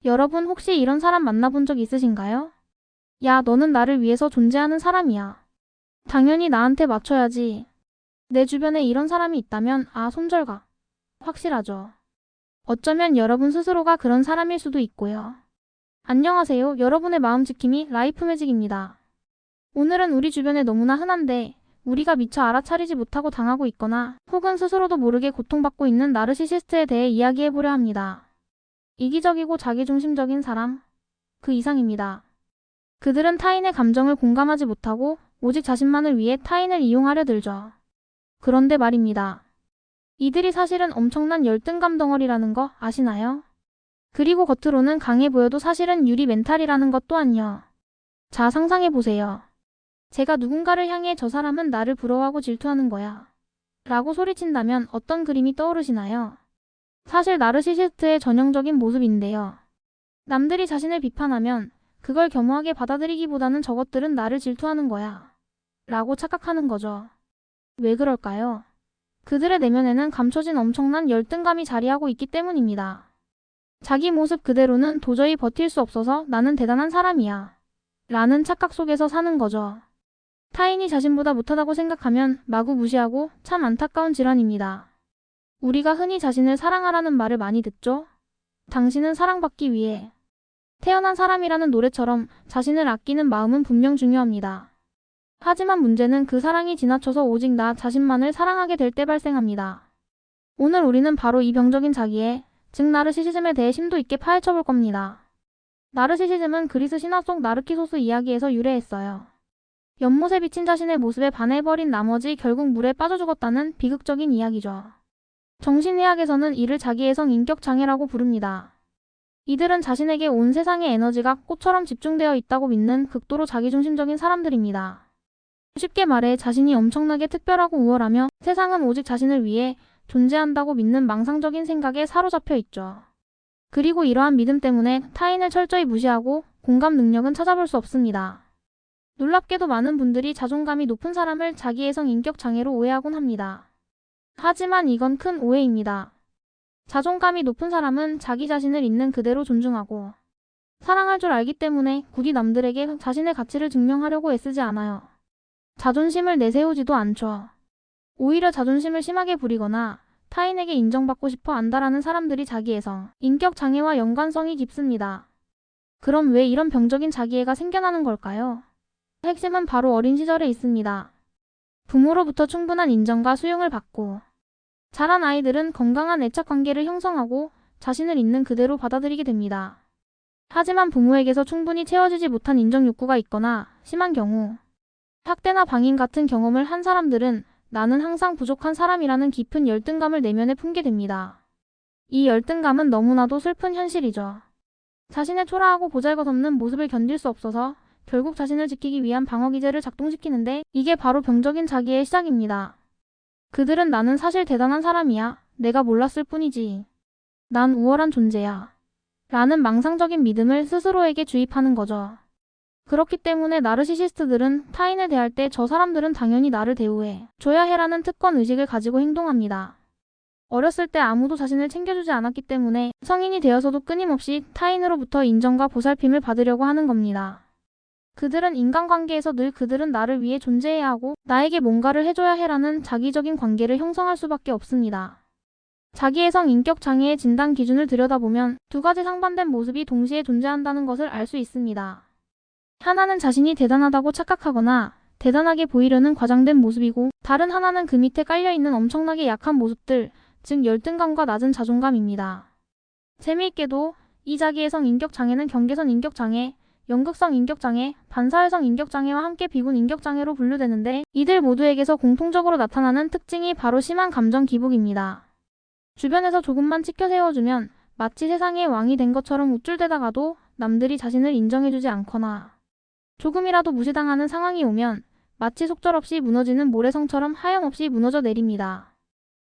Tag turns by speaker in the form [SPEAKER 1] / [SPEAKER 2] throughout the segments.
[SPEAKER 1] 여러분 혹시 이런 사람 만나본 적 있으신가요? 야, 너는 나를 위해서 존재하는 사람이야. 당연히 나한테 맞춰야지. 내 주변에 이런 사람이 있다면 손절가. 확실하죠. 어쩌면 여러분 스스로가 그런 사람일 수도 있고요. 안녕하세요. 여러분의 마음 지킴이 라이프 매직입니다. 오늘은 우리 주변에 너무나 흔한데 우리가 미처 알아차리지 못하고 당하고 있거나 혹은 스스로도 모르게 고통받고 있는 나르시시스트에 대해 이야기해보려 합니다. 이기적이고 자기중심적인 사람, 그 이상입니다. 그들은 타인의 감정을 공감하지 못하고 오직 자신만을 위해 타인을 이용하려 들죠. 그런데 말입니다. 이들이 사실은 엄청난 열등감 덩어리라는 거 아시나요? 그리고 겉으로는 강해 보여도 사실은 유리 멘탈이라는 것 또한요. 자, 상상해보세요. 제가 누군가를 향해 저 사람은 나를 부러워하고 질투하는 거야 라고 소리친다면 어떤 그림이 떠오르시나요? 사실 나르시시스트의 전형적인 모습인데요. 남들이 자신을 비판하면 그걸 겸허하게 받아들이기보다는 저것들은 나를 질투하는 거야 라고 착각하는 거죠. 왜 그럴까요? 그들의 내면에는 감춰진 엄청난 열등감이 자리하고 있기 때문입니다. 자기 모습 그대로는 도저히 버틸 수 없어서 나는 대단한 사람이야 라는 착각 속에서 사는 거죠. 타인이 자신보다 못하다고 생각하면 마구 무시하고 참 안타까운 질환입니다. 우리가 흔히 자신을 사랑하라는 말을 많이 듣죠? 당신은 사랑받기 위해 태어난 사람이라는 노래처럼 자신을 아끼는 마음은 분명 중요합니다. 하지만 문제는 그 사랑이 지나쳐서 오직 나 자신만을 사랑하게 될 때 발생합니다. 오늘 우리는 바로 이 병적인 자기애, 즉 나르시시즘에 대해 심도 있게 파헤쳐 볼 겁니다. 나르시시즘은 그리스 신화 속 나르키소스 이야기에서 유래했어요. 연못에 비친 자신의 모습에 반해버린 나머지 결국 물에 빠져 죽었다는 비극적인 이야기죠. 정신의학에서는 이를 자기애성 인격장애라고 부릅니다. 이들은 자신에게 온 세상의 에너지가 꽃처럼 집중되어 있다고 믿는 극도로 자기중심적인 사람들입니다. 쉽게 말해 자신이 엄청나게 특별하고 우월하며 세상은 오직 자신을 위해 존재한다고 믿는 망상적인 생각에 사로잡혀 있죠. 그리고 이러한 믿음 때문에 타인을 철저히 무시하고 공감 능력은 찾아볼 수 없습니다. 놀랍게도 많은 분들이 자존감이 높은 사람을 자기애성 인격장애로 오해하곤 합니다. 하지만 이건 큰 오해입니다. 자존감이 높은 사람은 자기 자신을 있는 그대로 존중하고 사랑할 줄 알기 때문에 굳이 남들에게 자신의 가치를 증명하려고 애쓰지 않아요. 자존심을 내세우지도 않죠. 오히려 자존심을 심하게 부리거나 타인에게 인정받고 싶어 안다라는 사람들이 자기애성, 인격장애와 연관성이 깊습니다. 그럼 왜 이런 병적인 자기애가 생겨나는 걸까요? 핵심은 바로 어린 시절에 있습니다. 부모로부터 충분한 인정과 수용을 받고 자란 아이들은 건강한 애착관계를 형성하고 자신을 있는 그대로 받아들이게 됩니다. 하지만 부모에게서 충분히 채워지지 못한 인정 욕구가 있거나 심한 경우 학대나 방임 같은 경험을 한 사람들은 나는 항상 부족한 사람이라는 깊은 열등감을 내면에 품게 됩니다. 이 열등감은 너무나도 슬픈 현실이죠. 자신의 초라하고 보잘것없는 모습을 견딜 수 없어서 결국 자신을 지키기 위한 방어기제를 작동시키는데 이게 바로 병적인 자기의 시작입니다. 그들은 나는 사실 대단한 사람이야. 내가 몰랐을 뿐이지. 난 우월한 존재야. 라는 망상적인 믿음을 스스로에게 주입하는 거죠. 그렇기 때문에 나르시시스트들은 타인을 대할 때 저 사람들은 당연히 나를 대우해 줘야 해라는 특권 의식을 가지고 행동합니다. 어렸을 때 아무도 자신을 챙겨주지 않았기 때문에 성인이 되어서도 끊임없이 타인으로부터 인정과 보살핌을 받으려고 하는 겁니다. 그들은 인간관계에서 늘 그들은 나를 위해 존재해야 하고 나에게 뭔가를 해줘야 해라는 자기적인 관계를 형성할 수밖에 없습니다. 자기애성 인격장애의 진단 기준을 들여다보면 두 가지 상반된 모습이 동시에 존재한다는 것을 알 수 있습니다. 하나는 자신이 대단하다고 착각하거나 대단하게 보이려는 과장된 모습이고 다른 하나는 그 밑에 깔려있는 엄청나게 약한 모습들, 즉 열등감과 낮은 자존감입니다. 재미있게도 이 자기애성 인격장애는 경계선 인격장애, 연극성 인격장애, 반사회성 인격장애와 함께 비군 인격장애로 분류되는데 이들 모두에게서 공통적으로 나타나는 특징이 바로 심한 감정 기복입니다. 주변에서 조금만 치켜 세워주면 마치 세상의 왕이 된 것처럼 우쭐대다가도 남들이 자신을 인정해주지 않거나 조금이라도 무시당하는 상황이 오면 마치 속절없이 무너지는 모래성처럼 하염없이 무너져 내립니다.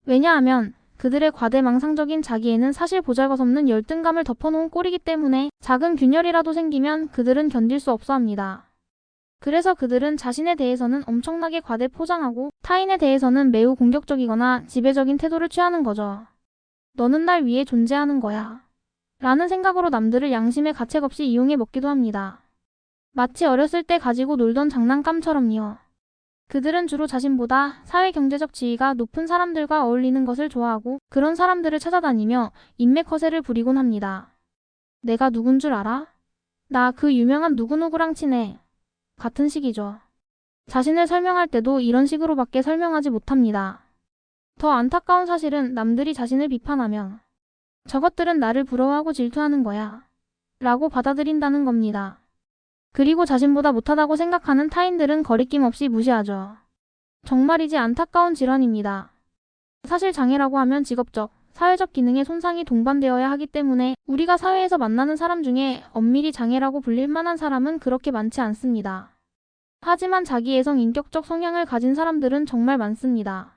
[SPEAKER 1] 왜냐하면 그들의 과대망상적인 자기애는 사실 보잘것없는 열등감을 덮어놓은 꼴이기 때문에 작은 균열이라도 생기면 그들은 견딜 수 없어 합니다. 그래서 그들은 자신에 대해서는 엄청나게 과대 포장하고 타인에 대해서는 매우 공격적이거나 지배적인 태도를 취하는 거죠. 너는 날 위해 존재하는 거야. 라는 생각으로 남들을 양심의 가책 없이 이용해 먹기도 합니다. 마치 어렸을 때 가지고 놀던 장난감처럼요. 그들은 주로 자신보다 사회 경제적 지위가 높은 사람들과 어울리는 것을 좋아하고 그런 사람들을 찾아다니며 인맥 허세를 부리곤 합니다. 내가 누군 줄 알아? 나 그 유명한 누구누구랑 친해. 같은 식이죠. 자신을 설명할 때도 이런 식으로밖에 설명하지 못합니다. 더 안타까운 사실은 남들이 자신을 비판하면 저것들은 나를 부러워하고 질투하는 거야 라고 받아들인다는 겁니다. 그리고 자신보다 못하다고 생각하는 타인들은 거리낌 없이 무시하죠. 정말이지 안타까운 질환입니다. 사실 장애라고 하면 직업적, 사회적 기능에 손상이 동반되어야 하기 때문에 우리가 사회에서 만나는 사람 중에 엄밀히 장애라고 불릴 만한 사람은 그렇게 많지 않습니다. 하지만 자기애성 인격적 성향을 가진 사람들은 정말 많습니다.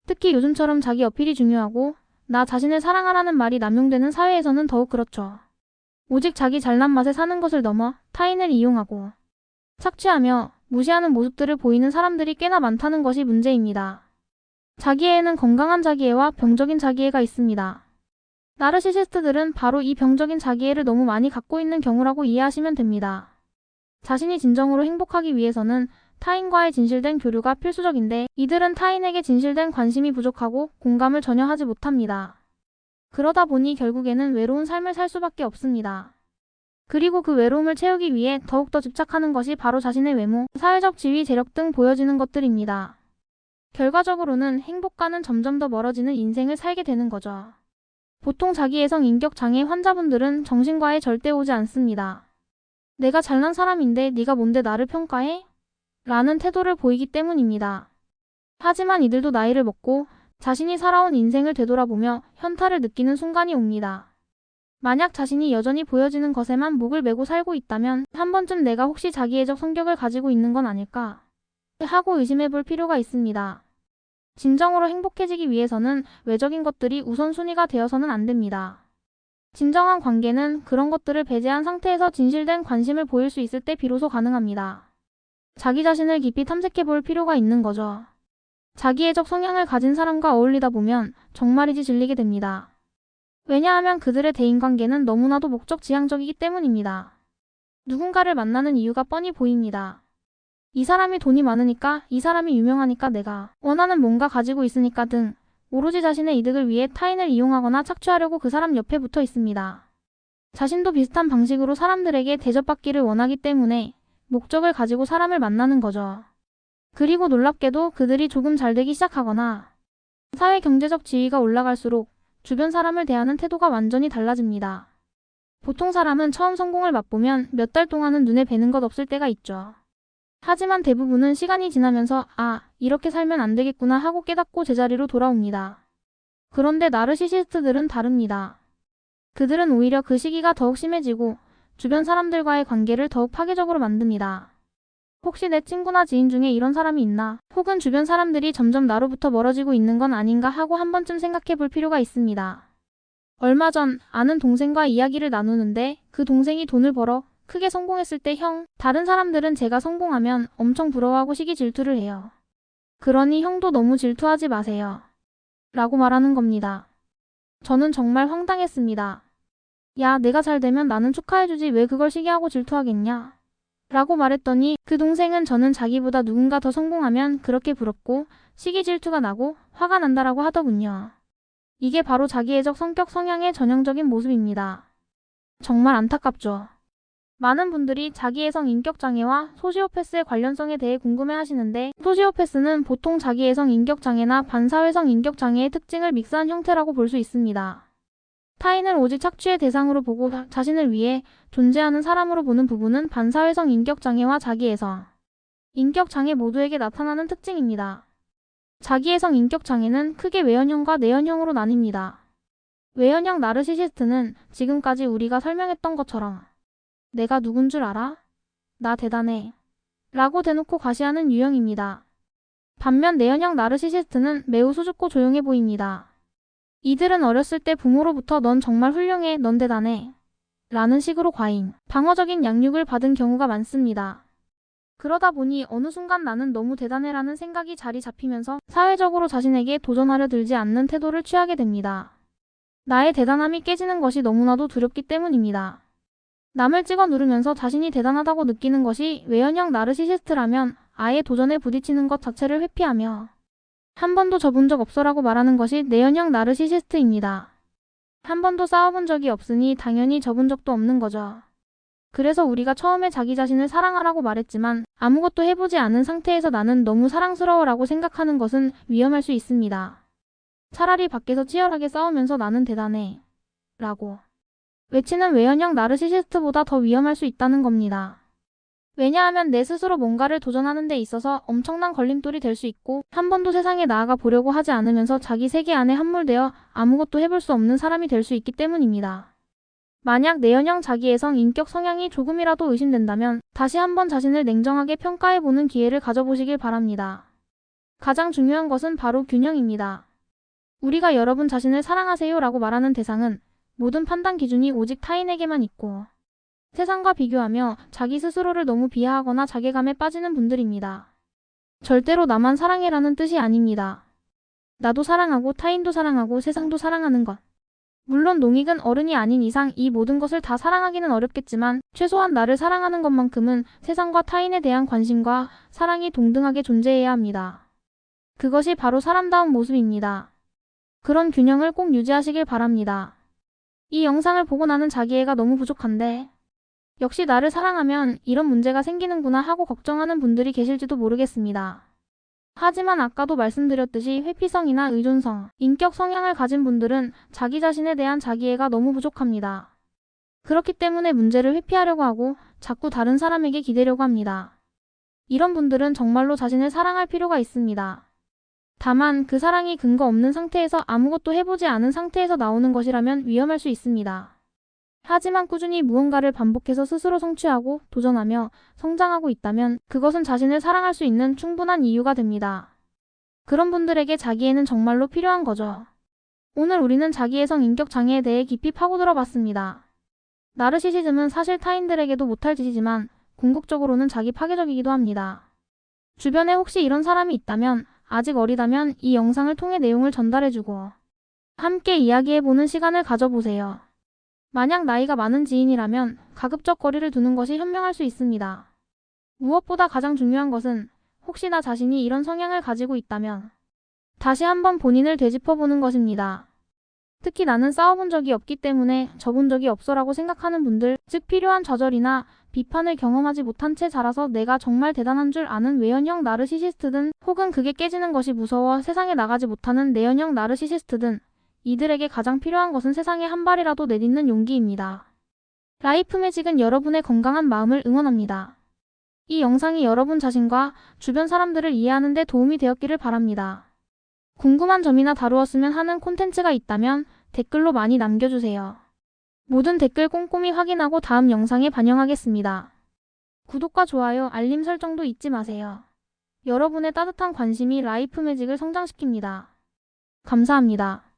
[SPEAKER 1] 특히 요즘처럼 자기 어필이 중요하고 나 자신을 사랑하라는 말이 남용되는 사회에서는 더욱 그렇죠. 오직 자기 잘난 맛에 사는 것을 넘어 타인을 이용하고 착취하며 무시하는 모습들을 보이는 사람들이 꽤나 많다는 것이 문제입니다. 자기애에는 건강한 자기애와 병적인 자기애가 있습니다. 나르시시스트들은 바로 이 병적인 자기애를 너무 많이 갖고 있는 경우라고 이해하시면 됩니다. 자신이 진정으로 행복하기 위해서는 타인과의 진실된 교류가 필수적인데 이들은 타인에게 진실된 관심이 부족하고 공감을 전혀 하지 못합니다. 그러다 보니 결국에는 외로운 삶을 살 수밖에 없습니다. 그리고 그 외로움을 채우기 위해 더욱더 집착하는 것이 바로 자신의 외모, 사회적 지위, 재력 등 보여지는 것들입니다. 결과적으로는 행복과는 점점 더 멀어지는 인생을 살게 되는 거죠. 보통 자기애성 인격 장애 환자분들은 정신과에 절대 오지 않습니다. 내가 잘난 사람인데 네가 뭔데 나를 평가해? 라는 태도를 보이기 때문입니다. 하지만 이들도 나이를 먹고 자신이 살아온 인생을 되돌아보며 현타를 느끼는 순간이 옵니다. 만약 자신이 여전히 보여지는 것에만 목을 메고 살고 있다면 한 번쯤 내가 혹시 자기애적 성격을 가지고 있는 건 아닐까 하고 의심해 볼 필요가 있습니다. 진정으로 행복해지기 위해서는 외적인 것들이 우선순위가 되어서는 안 됩니다. 진정한 관계는 그런 것들을 배제한 상태에서 진실된 관심을 보일 수 있을 때 비로소 가능합니다. 자기 자신을 깊이 탐색해 볼 필요가 있는 거죠. 자기애적 성향을 가진 사람과 어울리다 보면 정말이지 질리게 됩니다. 왜냐하면 그들의 대인관계는 너무나도 목적 지향적이기 때문입니다. 누군가를 만나는 이유가 뻔히 보입니다. 이 사람이 돈이 많으니까, 이 사람이 유명하니까, 내가 원하는 뭔가 가지고 있으니까 등 오로지 자신의 이득을 위해 타인을 이용하거나 착취하려고 그 사람 옆에 붙어 있습니다. 자신도 비슷한 방식으로 사람들에게 대접받기를 원하기 때문에 목적을 가지고 사람을 만나는 거죠. 그리고 놀랍게도 그들이 조금 잘 되기 시작하거나 사회 경제적 지위가 올라갈수록 주변 사람을 대하는 태도가 완전히 달라집니다. 보통 사람은 처음 성공을 맛보면 몇 달 동안은 눈에 뵈는 것 없을 때가 있죠. 하지만 대부분은 시간이 지나면서 이렇게 살면 안 되겠구나 하고 깨닫고 제자리로 돌아옵니다. 그런데 나르시시스트들은 다릅니다. 그들은 오히려 그 시기가 더욱 심해지고 주변 사람들과의 관계를 더욱 파괴적으로 만듭니다. 혹시 내 친구나 지인 중에 이런 사람이 있나? 혹은 주변 사람들이 점점 나로부터 멀어지고 있는 건 아닌가 하고 한 번쯤 생각해 볼 필요가 있습니다. 얼마 전 아는 동생과 이야기를 나누는데 그 동생이 돈을 벌어 크게 성공했을 때 다른 사람들은 제가 성공하면 엄청 부러워하고 시기 질투를 해요. 그러니 형도 너무 질투하지 마세요. 라고 말하는 겁니다. 저는 정말 황당했습니다. 야, 내가 잘 되면 나는 축하해주지 왜 그걸 시기하고 질투하겠냐? 라고 말했더니 그 동생은 저는 자기보다 누군가 더 성공하면 그렇게 부럽고 시기 질투가 나고 화가 난다라고 하더군요. 이게 바로 자기애적 성격 성향의 전형적인 모습입니다. 정말 안타깝죠. 많은 분들이 자기애성 인격장애와 소시오패스의 관련성에 대해 궁금해하시는데 소시오패스는 보통 자기애성 인격장애나 반사회성 인격장애의 특징을 믹스한 형태라고 볼 수 있습니다. 타인을 오직 착취의 대상으로 보고 자신을 위해 존재하는 사람으로 보는 부분은 반사회성 인격장애와 자기애성 인격장애 모두에게 나타나는 특징입니다. 자기애성 인격장애는 크게 외연형과 내연형으로 나뉩니다. 외연형 나르시시스트는 지금까지 우리가 설명했던 것처럼 내가 누군 줄 알아? 나 대단해. 라고 대놓고 과시하는 유형입니다. 반면 내연형 나르시시스트는 매우 수줍고 조용해 보입니다. 이들은 어렸을 때 부모로부터 넌 정말 훌륭해, 넌 대단해 라는 식으로 과잉, 방어적인 양육을 받은 경우가 많습니다. 그러다 보니 어느 순간 나는 너무 대단해라는 생각이 자리 잡히면서 사회적으로 자신에게 도전하려 들지 않는 태도를 취하게 됩니다. 나의 대단함이 깨지는 것이 너무나도 두렵기 때문입니다. 남을 찍어 누르면서 자신이 대단하다고 느끼는 것이 외연형 나르시시스트라면 아예 도전에 부딪히는 것 자체를 회피하며 한 번도 져본 적 없어라고 말하는 것이 내연형 나르시시스트입니다. 한 번도 싸워본 적이 없으니 당연히 져본 적도 없는 거죠. 그래서 우리가 처음에 자기 자신을 사랑하라고 말했지만 아무것도 해보지 않은 상태에서 나는 너무 사랑스러워라고 생각하는 것은 위험할 수 있습니다. 차라리 밖에서 치열하게 싸우면서 나는 대단해 라고 외치는 외연형 나르시시스트보다 더 위험할 수 있다는 겁니다. 왜냐하면 내 스스로 뭔가를 도전하는 데 있어서 엄청난 걸림돌이 될 수 있고 한 번도 세상에 나아가 보려고 하지 않으면서 자기 세계 안에 함몰되어 아무것도 해볼 수 없는 사람이 될 수 있기 때문입니다. 만약 내연형 자기애성 인격 성향이 조금이라도 의심된다면 다시 한번 자신을 냉정하게 평가해보는 기회를 가져보시길 바랍니다. 가장 중요한 것은 바로 균형입니다. 우리가 여러분 자신을 사랑하세요 라고 말하는 대상은 모든 판단 기준이 오직 타인에게만 있고 세상과 비교하며 자기 스스로를 너무 비하하거나 자괴감에 빠지는 분들입니다. 절대로 나만 사랑해라는 뜻이 아닙니다. 나도 사랑하고 타인도 사랑하고 세상도 사랑하는 것. 물론 농익은 어른이 아닌 이상 이 모든 것을 다 사랑하기는 어렵겠지만 최소한 나를 사랑하는 것만큼은 세상과 타인에 대한 관심과 사랑이 동등하게 존재해야 합니다. 그것이 바로 사람다운 모습입니다. 그런 균형을 꼭 유지하시길 바랍니다. 이 영상을 보고 나는 자기애가 너무 부족한데 역시 나를 사랑하면 이런 문제가 생기는구나 하고 걱정하는 분들이 계실지도 모르겠습니다. 하지만 아까도 말씀드렸듯이 회피성이나 의존성, 인격 성향을 가진 분들은 자기 자신에 대한 자기애가 너무 부족합니다. 그렇기 때문에 문제를 회피하려고 하고 자꾸 다른 사람에게 기대려고 합니다. 이런 분들은 정말로 자신을 사랑할 필요가 있습니다. 다만 그 사랑이 근거 없는 상태에서 아무것도 해보지 않은 상태에서 나오는 것이라면 위험할 수 있습니다. 하지만 꾸준히 무언가를 반복해서 스스로 성취하고 도전하며 성장하고 있다면 그것은 자신을 사랑할 수 있는 충분한 이유가 됩니다. 그런 분들에게 자기애는 정말로 필요한 거죠. 오늘 우리는 자기애성 인격 장애에 대해 깊이 파고들어 봤습니다. 나르시시즘은 사실 타인들에게도 못할 짓이지만 궁극적으로는 자기 파괴적이기도 합니다. 주변에 혹시 이런 사람이 있다면 아직 어리다면 이 영상을 통해 내용을 전달해주고 함께 이야기해보는 시간을 가져보세요. 만약 나이가 많은 지인이라면 가급적 거리를 두는 것이 현명할 수 있습니다. 무엇보다 가장 중요한 것은 혹시 나 자신이 이런 성향을 가지고 있다면 다시 한번 본인을 되짚어보는 것입니다. 특히 나는 싸워본 적이 없기 때문에 져본 적이 없어라고 생각하는 분들, 즉 필요한 좌절이나 비판을 경험하지 못한 채 자라서 내가 정말 대단한 줄 아는 외연형 나르시시스트든 혹은 그게 깨지는 것이 무서워 세상에 나가지 못하는 내연형 나르시시스트든 이들에게 가장 필요한 것은 세상에 한 발이라도 내딛는 용기입니다. 라이프 매직은 여러분의 건강한 마음을 응원합니다. 이 영상이 여러분 자신과 주변 사람들을 이해하는 데 도움이 되었기를 바랍니다. 궁금한 점이나 다루었으면 하는 콘텐츠가 있다면 댓글로 많이 남겨주세요. 모든 댓글 꼼꼼히 확인하고 다음 영상에 반영하겠습니다. 구독과 좋아요, 알림 설정도 잊지 마세요. 여러분의 따뜻한 관심이 라이프 매직을 성장시킵니다. 감사합니다.